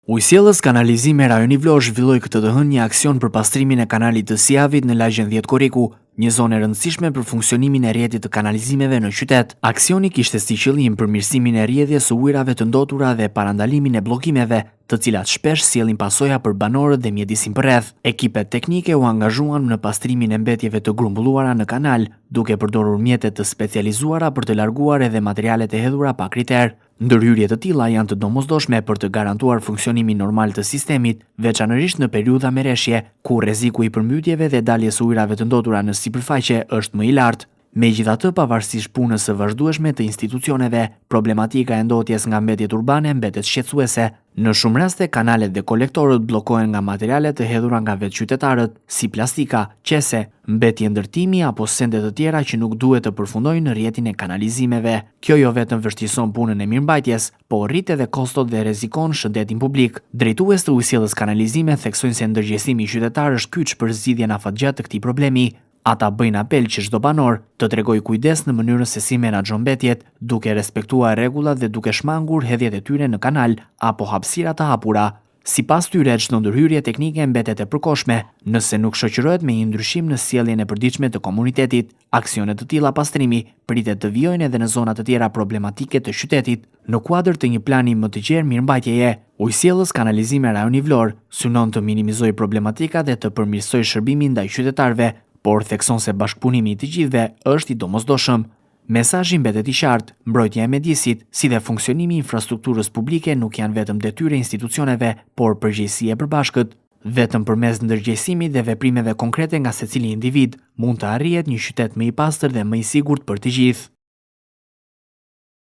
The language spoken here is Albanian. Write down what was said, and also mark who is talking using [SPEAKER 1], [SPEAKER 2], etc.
[SPEAKER 1] Ujësiellës Kanalizimi rajoni Vlorë zhvilloi këtë të hënë një aksion për pastrimin e kanalit të Sijavit në lagjen 10 Korriku, një zonë e rëndësishme për funksionimin e rrjetit të kanalizimeve në qytet. Aksioni kishte si qëllim përmirësimin e rrjedhjes së ujërave të ndotura dhe parandalimin e bllokimeve, të cilat shpesh sjellin pasoja për banorët dhe mjedisin përreth. Ekipet teknike u angazhuan në pastrimin e mbetjeve të grumbulluara në kanal, duke përdorur mjete të specializuara për të larguar edhe materialet e hedhura pa kriter. Ndërhyrje të tilla janë të domosdoshme për të garantuar funksionimin normal të sistemit, veçanërisht në periudha merreshje, ku rreziku i përmbytjeve dhe daljes së ujërave të ndotura në sipërfaqe është më i lartë. Megjithatë, pavarësisht punës së vazhdueshme të institucioneve, problematika e ndotjes nga mbetjet urbane mbetet shqetësuese. Në shumë raste, kanalet dhe kolektorët bllokohen nga materiale të hedhura nga vetë qytetarët, si plastika, qese, mbetje ndërtimi apo sende të tjera që nuk duhet të përfundojnë në rrjetin e kanalizimeve. Kjo jo vetëm vështirëson punën e mirëmbajtjes, po rrit edhe kostot dhe rrezikon shëndetin publik. Drejtues të Ujësiellës Kanalizime theksojnë se ndërgjegjësimi qytetar është kyç për zgjidhjen afatgjatë të këtij problemi. Ata bëjnë apel që çdo banor të tregojë kujdes në mënyrën se si menaxhon mbetjet, duke respektuar rregullat dhe duke shmangur hedhjet e tyre në kanal apo hapësira të hapura. Sipas tyre, çdo ndërhyrje teknike mbetet e përkohshme, nëse nuk shoqërohet me një ndryshim në sjelljen e përditshme të komunitetit. Aksione të tilla pastrimi pritet të vijojnë edhe në zona të tjera problematike të qytetit, në kuadër të një plani më të gjerë mirëmbajtjeje. Ujësiellës Kanalizime rajoni Vlorë synon të minimizojë problematika dhe të përmirësojë shërbimin ndaj qytetarëve, por thekson se bashkëpunimi i të gjithëve është i domosdoshëm. Mesazhi mbetet i qartë, mbrojtja e mjedisit, si dhe funksionimi i infrastrukturës publike nuk janë vetëm detyrë e institucioneve, por përgjegjësi e përbashkët. Vetëm përmes ndërgjegjësimit dhe veprimeve konkrete nga secili individ, mund të arrihet një qytet më i pastër dhe më i sigurt për të gjithë.